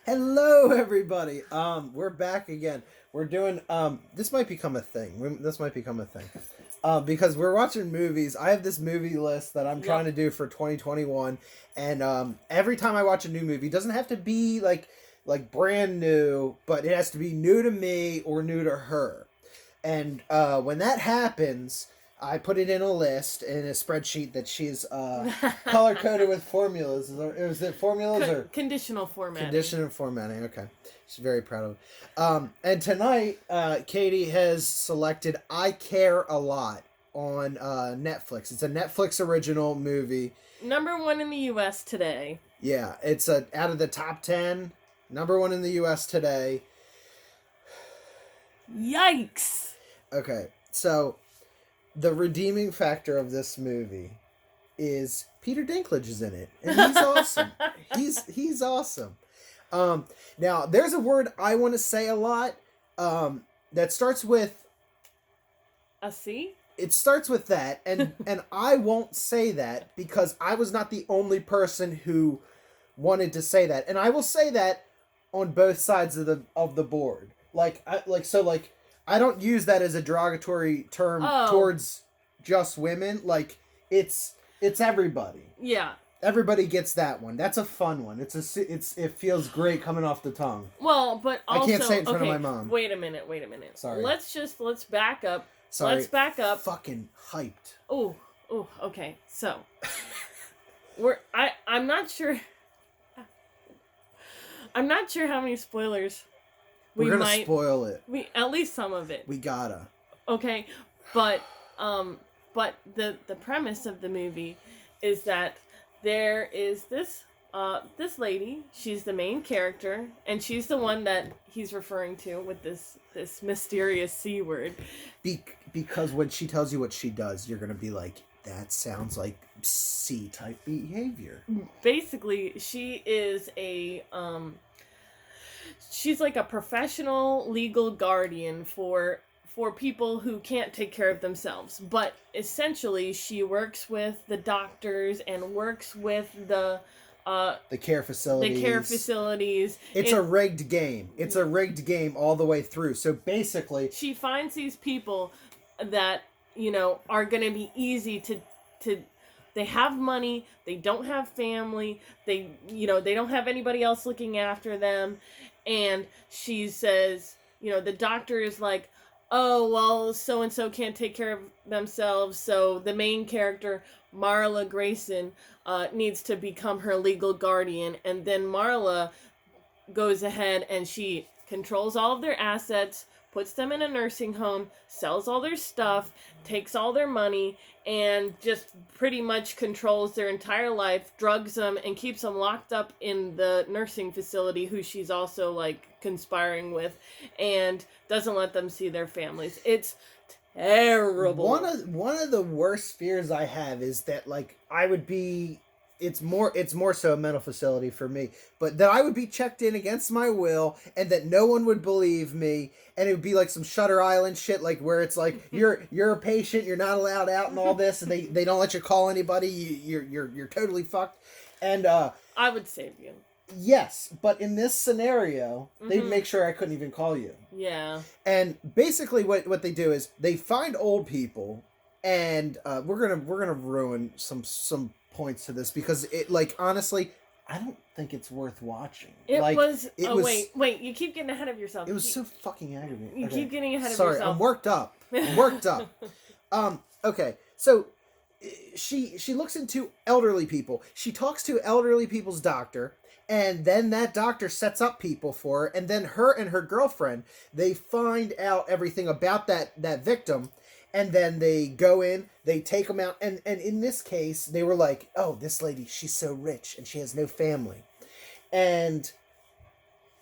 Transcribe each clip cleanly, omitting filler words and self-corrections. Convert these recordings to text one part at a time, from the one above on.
Hello, everybody. We're back again. We're doing This might become a thing. This might become a thing. Because we're watching movies. I have this movie list that I'm trying to do for 2021, and every time I watch a new movie, it doesn't have to be like brand new, but it has to be new to me or new to her. And when that happens, I put it in a list in a spreadsheet that she's color coded with formulas. Is it formulas or Conditional formatting. conditional formatting? Okay, she's very proud of it. And tonight, Katie has selected "I Care a Lot" on Netflix. It's a Netflix original movie. Number 1 in the U.S. today. Yeah, it's out of the top 10, number 1 in the U.S. today. Yikes! Okay, so the redeeming factor of this movie is Peter Dinklage is in it, and he's awesome. he's awesome. Now there's a word I want to say a lot that starts with A C? it starts with that, and I won't say that because I was not the only person who wanted to say that, and I will say that on both sides of the board. I don't use that as a derogatory term towards just women. Like it's everybody. Yeah. Everybody gets that one. That's a fun one. It feels great coming off the tongue. Well, but also I can't say it in front of my mom. Wait a minute. Sorry. Let's back up. Sorry. Let's back up. Fucking hyped. Oh, okay. So I'm not sure how many spoilers We're gonna spoil it. At least some of it. We gotta. Okay, but the premise of the movie is that there is this lady. She's the main character, and she's the one that he's referring to with this mysterious C word. Because when she tells you what she does, you're gonna be like, that sounds like C type behavior. Basically, she is she's like a professional legal guardian for people who can't take care of themselves. But essentially, she works with the doctors and works with the care facilities. It's a rigged game. It's a rigged game all the way through. So basically, she finds these people that, are going to be easy to they have money, they don't have family, they don't have anybody else looking after them. And she says, the doctor is like, oh, well, so-and-so can't take care of themselves, so the main character, Marla Grayson, needs to become her legal guardian. And then Marla goes ahead and she controls all of their assets, puts them in a nursing home, sells all their stuff, takes all their money, and just pretty much controls their entire life, drugs them, and keeps them locked up in the nursing facility, who she's also, conspiring with, and doesn't let them see their families. It's terrible. One of the worst fears I have is that, I would be... It's more so a mental facility for me, but that I would be checked in against my will, and that no one would believe me, and it would be like some Shutter Island shit, where it's like you're a patient, you're not allowed out, and all this, and they don't let you call anybody. You're totally fucked, and I would save you. Yes, but in this scenario, they'd make sure I couldn't even call you. Yeah, and basically what they do is they find old people, and we're gonna ruin some points to this because it honestly I don't think it's worth watching. It was wait, you keep getting ahead of yourself. It was so fucking aggravating. You keep getting ahead of yourself. Sorry, I'm worked up. Okay, so she looks into elderly people. She talks to elderly people's doctor, and then that doctor sets up people for her, and then her and her girlfriend, they find out everything about that victim. And then they go in, they take them out, and in this case, they were like, oh, this lady, she's so rich, and she has no family. And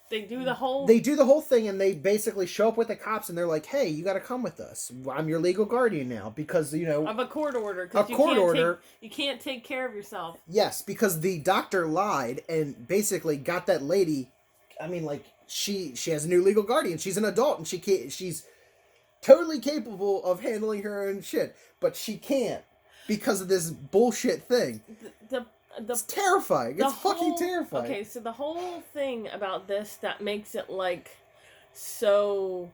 they do the whole thing, and they basically show up with the cops, and they're like, hey, you got to come with us. I'm your legal guardian now, because, of a court order. You can't take care of yourself. Yes, because the doctor lied and basically got that lady, she has a new legal guardian. She's an adult, and she's totally capable of handling her own shit, but she can't because of this bullshit thing. It's terrifying. It's fucking terrifying. Okay, so the whole thing about this that makes it like so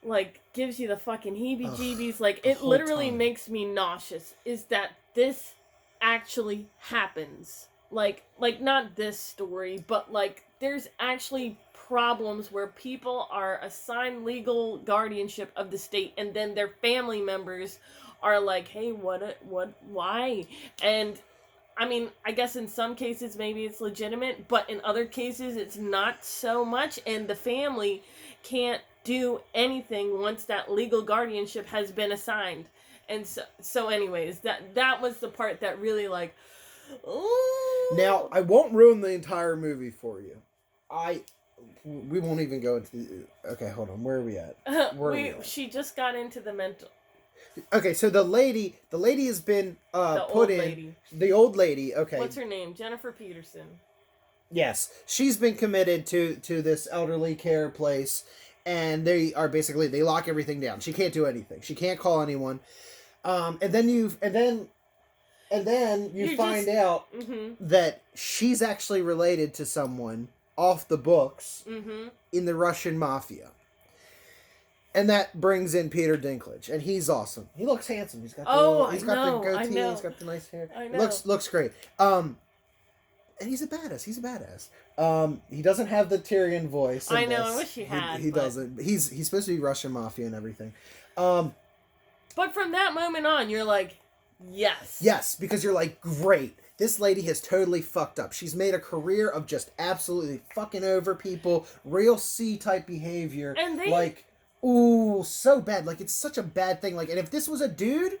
like gives you the fucking heebie-jeebies, like it literally makes me nauseous, is that this actually happens. Like not this story, but like there's actually problems where people are assigned legal guardianship of the state and then their family members are like, hey, why? And I mean, I guess in some cases maybe it's legitimate, but in other cases it's not so much, and the family can't do anything once that legal guardianship has been assigned. And so anyways, that was the part that really like, ooh. Now, I won't ruin the entire movie for you. We won't even go into okay, hold on. Where are we at? She just got into the mental. Okay, so the lady has been put in. Lady. The old lady. Okay. What's her name? Jennifer Peterson. Yes, she's been committed to this elderly care place, and they lock everything down. She can't do anything. She can't call anyone. And then you find out that she's actually related to someone off the books in the Russian mafia. And that brings in Peter Dinklage, and he's awesome. He looks handsome. He's got the goatee. He's got the nice hair. I know. Looks great. And he's a badass. He doesn't have the Tyrion voice. I know. I wish he had. He doesn't. He's supposed to be Russian mafia and everything. But from that moment on, you're like, yes. Yes, because you're like, great. This lady has totally fucked up. She's made a career of just absolutely fucking over people, real C-type behavior. And they... Like, ooh, so bad. Like, it's such a bad thing. Like, and if this was a dude,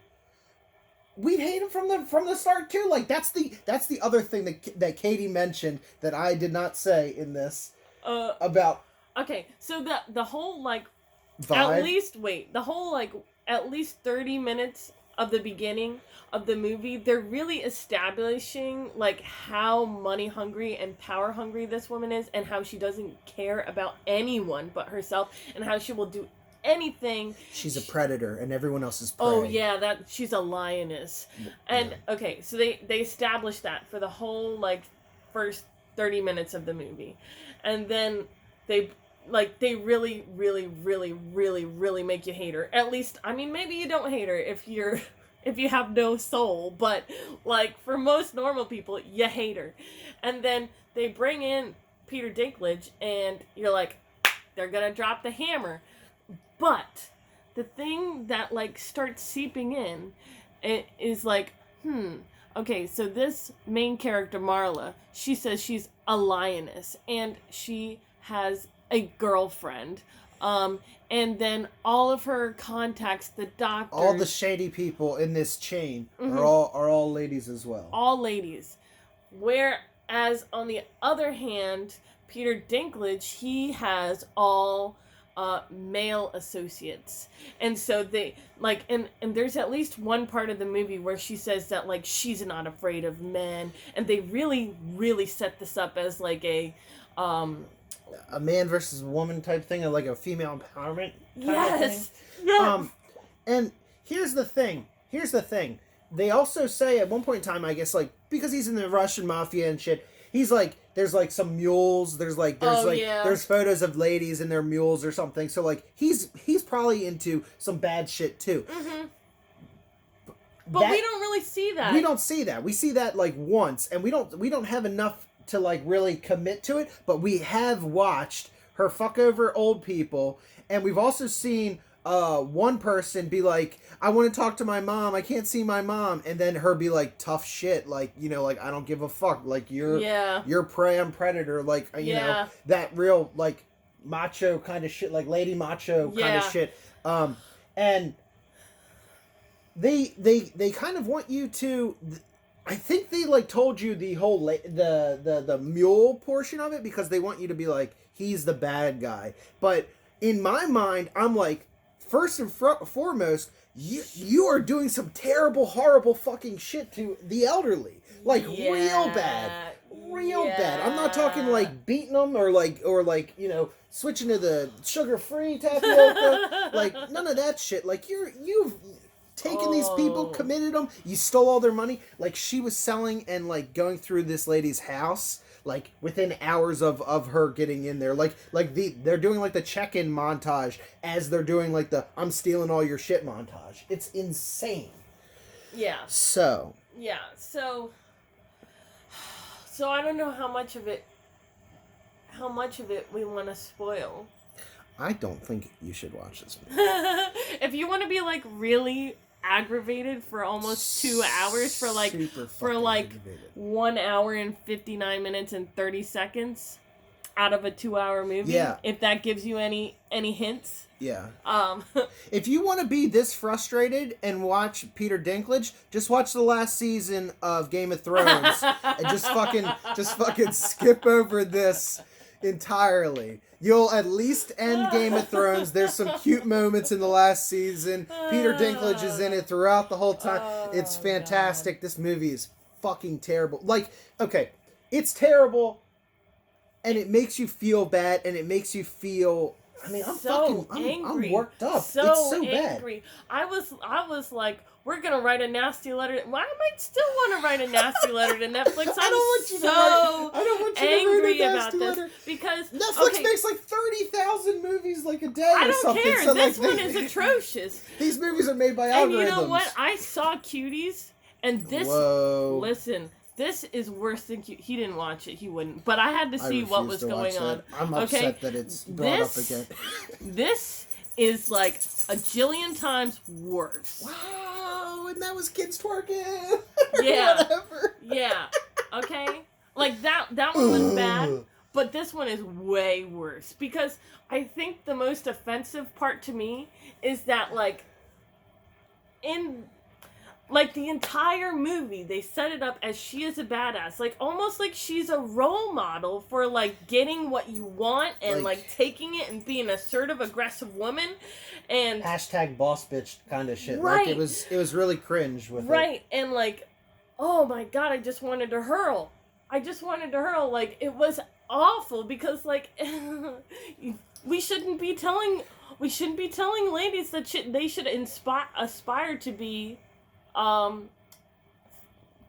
we'd hate him from the start too. Like, that's the other thing that Katie mentioned that I did not say in this about. Okay, so the whole like vibe. The whole like at least 30 minutes of the beginning of the movie, they're really establishing like how money hungry and power hungry this woman is, and how she doesn't care about anyone but herself, and how she will do anything. She's a predator and everyone else is prey. Oh yeah, that she's a lioness. And okay, so they established that for the whole like first 30 minutes of the movie. And then they really, really, really, really, really make you hate her. At least, I mean, maybe you don't hate her if you have no soul, but like for most normal people, you hate her. And then they bring in Peter Dinklage, and you're like, they're gonna drop the hammer. But the thing that like starts seeping in, it is like, okay, so this main character Marla, she says she's a lioness, and she has a girlfriend, and then all of her contacts, the doctors, all the shady people in this chain are all ladies as well. All ladies. Whereas on the other hand, Peter Dinklage, he has all male associates, and so they like, and there's at least one part of the movie where she says that like she's not afraid of men, and they really, really set this up as like a man versus woman type thing, or like a female empowerment type of thing. Yes. And here's the thing. They also say at one point in time, I guess, like, because he's in the Russian mafia and shit, he's like, there's like some mules, there's photos of ladies and their mules or something. So like he's probably into some bad shit too. But we don't really see that. We don't see that. We see that like once, and we don't have enough to like really commit to it, but we have watched her fuck over old people, and we've also seen one person be like, I want to talk to my mom, I can't see my mom, and then her be like, tough shit, like, you know, like, I don't give a fuck, like, you're prey, I'm predator, like, you know, that real like macho kind of shit, like lady macho kind of shit. And they kind of want you to, I think they like told you the whole the mule portion of it because they want you to be like, he's the bad guy. But in my mind, I'm like, first and foremost, you are doing some terrible, horrible fucking shit to the elderly, like real bad. I'm not talking like beating them or like you know, switching to the sugar-free tapioca, like none of that shit. Like taken these people, committed them. You stole all their money. Like, she was selling and, like, going through this lady's house, like, within hours of her getting in there. They're doing, like, the check-in montage as they're doing, like, the I'm stealing all your shit montage. It's insane. Yeah. So. Yeah, so I don't know how much of it we want to spoil. I don't think you should watch this movie. If you want to be like really aggravated for almost 2 hours for like aggravated. 1 hour and 59 minutes and 30 seconds out of a 2-hour movie, yeah. If that gives you any hints. Yeah. If you want to be this frustrated and watch Peter Dinklage, just watch the last season of Game of Thrones and just fucking skip over this entirely. You'll at least end Game of Thrones. There's some cute moments in the last season. Peter Dinklage is in it throughout the whole time. It's fantastic. God. This movie is fucking terrible. Like, okay, it's terrible and it makes you feel bad and it makes you feel I'm worked up. It's so angry. Bad. I was like, we're gonna write a nasty letter. Why am I still want to write a nasty letter to Netflix? I don't want you angry about this because Netflix makes like 30,000 movies like a day. I don't something. Care. So this one is atrocious. These movies are made by algorithms. And you know what? I saw Cuties, and this. Whoa. Listen. This is worse than he didn't watch it. He wouldn't. But I had to see what was going on. I'm upset that it's brought up again. This is like a jillion times worse. Wow, and that was kids twerking. Yeah. Whatever. Yeah. Okay. Like that one was bad, but this one is way worse because I think the most offensive part to me is that like the entire movie, they set it up as she is a badass. Like, almost like she's a role model for, like, getting what you want and, like taking it and being an assertive, aggressive woman. And hashtag boss bitch kind of shit. Right. Like, it was really cringe with it. Right. And, like, oh, my God, I just wanted to hurl. Like, it was awful because, like, we shouldn't be telling ladies that they should aspire to be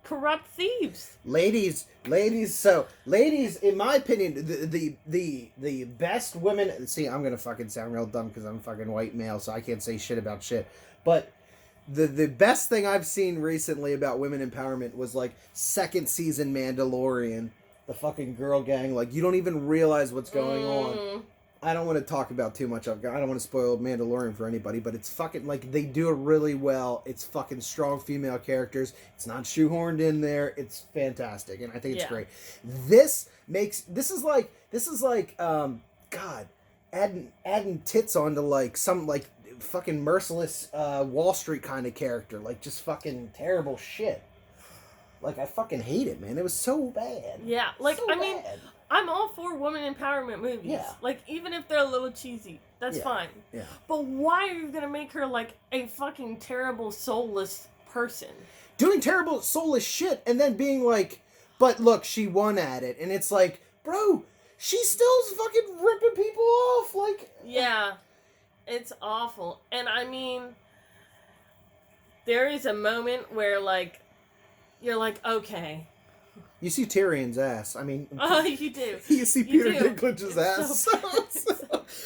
corrupt thieves. Ladies, in my opinion, the best women. See, I'm gonna fucking sound real dumb because I'm a fucking white male, so I can't say shit about shit. But the best thing I've seen recently about women empowerment was like second season Mandalorian, the fucking girl gang. Like, you don't even realize what's going on. I don't want to talk about too much. I don't want to spoil Mandalorian for anybody, but it's fucking, like, they do it really well. It's fucking strong female characters. It's not shoehorned in there. It's fantastic, and I think it's great. This is like God, adding tits onto, like, some, like, fucking merciless Wall Street kind of character. Like, just fucking terrible shit. Like, I fucking hate it, man. It was so bad. Yeah, like, so I mean, I'm all for women empowerment movies. Yeah. Like, even if they're a little cheesy, that's fine. Yeah. But why are you gonna make her, like, a fucking terrible, soulless person? Doing terrible, soulless shit, and then being like, but look, she won at it. And it's like, bro, she still's fucking ripping people off. Like, yeah. It's awful. And I mean, there is a moment where, like, you're like, okay. You see Tyrion's ass. I mean... Oh, you do. You see Peter Dinklage's ass.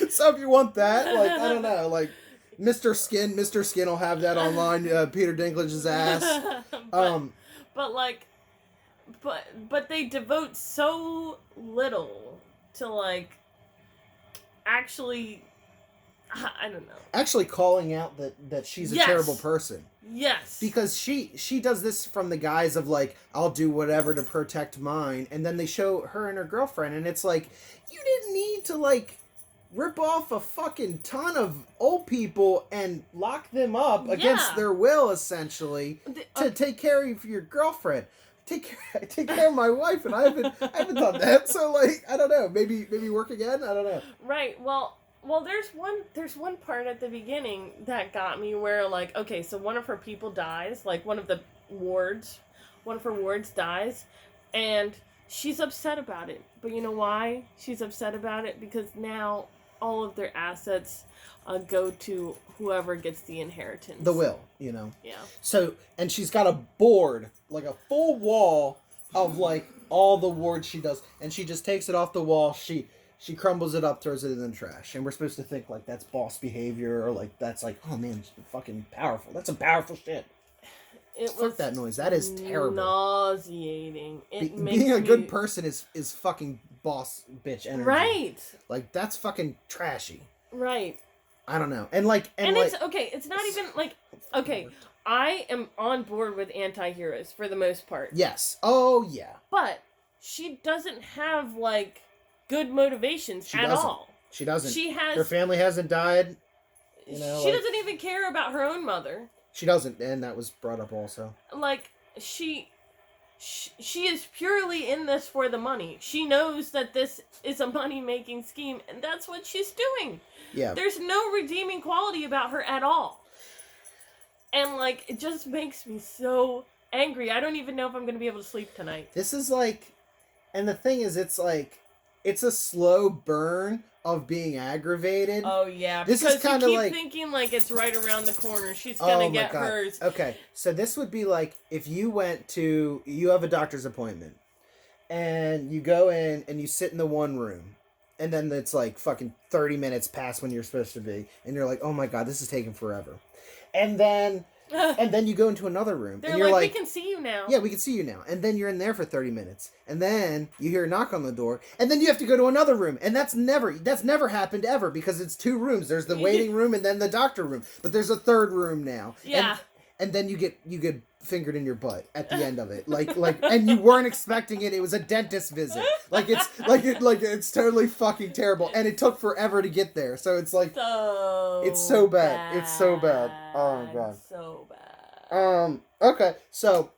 So if you want that, like, I don't know, like, Mr. Skin will have that online, Peter Dinklage's ass. But they devote so little to, like, actually... I don't know. Actually calling out that she's a terrible person. Yes. Because she does this from the guise of, like, I'll do whatever to protect mine. And then they show her and her girlfriend. And it's like, you didn't need to, like, rip off a fucking ton of old people and lock them up against their will, essentially, to take care of your girlfriend. Take care of my wife, and I haven't done that. So, like, I don't know. Maybe work again? I don't know. Right. Well, there's one part at the beginning that got me where, like, okay, so one of her people dies, like one of her wards dies, and she's upset about it. But you know why she's upset about it? Because now all of their assets go to whoever gets the inheritance. The will, you know. Yeah. So, and she's got a board, like a full wall of like all the wards she does, and she just takes it off the wall. She crumbles it up, throws it in the trash, and we're supposed to think like that's boss behavior, or like that's like, oh man, she's fucking powerful. That's some powerful shit. Fuck that noise. That is terrible. Nauseating. Being a good person is fucking boss bitch energy. Right. Like that's fucking trashy. Right. I don't know. And like it's okay. It's not even like okay. I am on board with anti-heroes for the most part. Yes. Oh yeah. But she doesn't have like good motivations at all. She doesn't. She has her family hasn't died. You know, she doesn't even care about her own mother. She doesn't, and that was brought up also. Like she is purely in this for the money. She knows that this is a money-making scheme, and that's what she's doing. Yeah. There's no redeeming quality about her at all. And, like, it just makes me so angry. I don't even know if I'm going to be able to sleep tonight. This is, like... And the thing is, it's, like... It's a slow burn of being aggravated. Oh, yeah. This because is kind of like... thinking, like, it's right around the corner. She's going to get hers. Okay, so this would be like if you went to... You have a doctor's appointment. And you go in and you sit in the one room. And then it's, like, fucking 30 minutes past when you're supposed to be. And you're like, oh, my God, this is taking forever. And then you go into another room. They're and you're like, we can see you now. Yeah, we can see you now. And then you're in there for 30 minutes. And then you hear a knock on the door. And then you have to go to another room. And that's never happened ever because it's two rooms. There's the waiting room and then the doctor room. But there's a third room now. Yeah. And then you get fingered in your butt at the end of it. Like and you weren't expecting it. It was a dentist visit. It's totally fucking terrible. And it took forever to get there. So it's like it's so bad. It's so bad. Oh my God. So bad. Okay. So,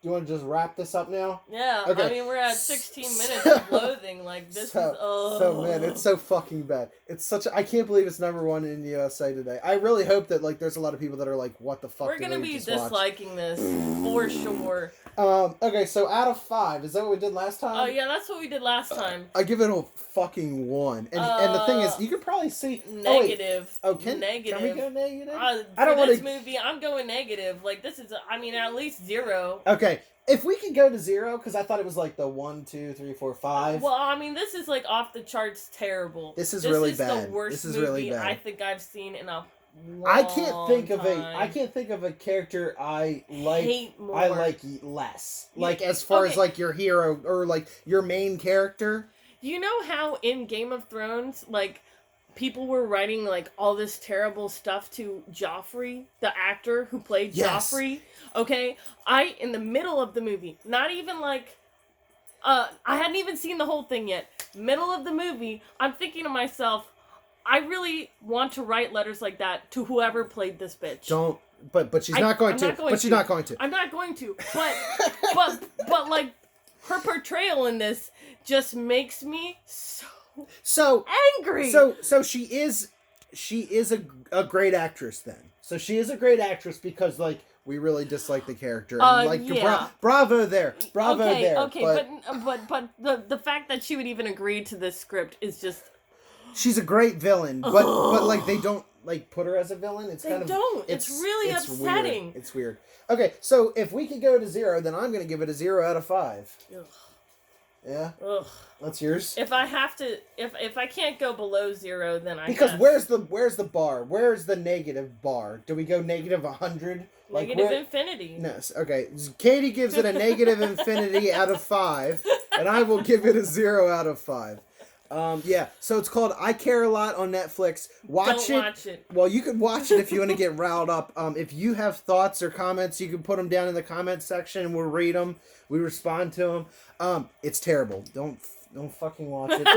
you want to just wrap this up now? Yeah. Okay. I mean, we're at 16 minutes of loathing. Like this is So man, it's so fucking bad. It's such I can't believe it's number one in the USA today. I really hope that like there's a lot of people that are like, what the fuck? We're gonna be disliking this for sure. Okay, so out of 5, is that what we did last time? Oh yeah, that's what we did last time. I give it a fucking 1. And the thing is, you can probably see negative. Negative. Can we go negative? I don't want this movie. I'm going negative. Like this is, I mean, at least 0. Okay, if we can go to 0, because I thought it was like the 1, 2, 3, 4, 5. Well, I mean, this is like off the charts terrible. This is really bad. This is the worst movie really bad. I think I've seen in a I can't think of a character I like. Hate more. I like less. Like as far as like your hero or like your main character. You know how in Game of Thrones, like people were writing like all this terrible stuff to Joffrey, the actor who played Joffrey. Okay, in the middle of the movie, not even like, I hadn't even seen the whole thing yet. Middle of the movie, I'm thinking to myself, I really want to write letters like that to whoever played this bitch. Don't. But she's not going to. But she's not going to. I'm not going to. But like her portrayal in this just makes me so angry. So she is a great actress then. So she is a great actress because like we really dislike the character. And, like bravo there. Bravo there. Okay, but the fact that she would even agree to this script is just. She's a great villain, but like they don't like put her as a villain. It's really upsetting. Weird. It's weird. Okay, so if we could go to 0, then I'm gonna give it a 0 out of 5. Ugh. Yeah. Ugh. That's yours. If I have to, if I can't go below 0, then because where's the bar? Where's the negative bar? Do we go negative 100? Negative infinity. No. Okay. Katie gives it a negative infinity out of 5, and I will give it a 0 out of 5. So it's called I Care a Lot on Netflix. Watch it. Well, you can watch it if you want to get riled up. If you have thoughts or comments, you can put them down in the comment section and we'll read them. We respond to them. It's terrible. Don't fucking watch it.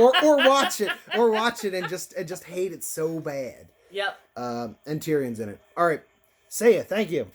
Or watch it and just hate it so bad. Yep. And Tyrion's in it. All right. Say it. Thank you.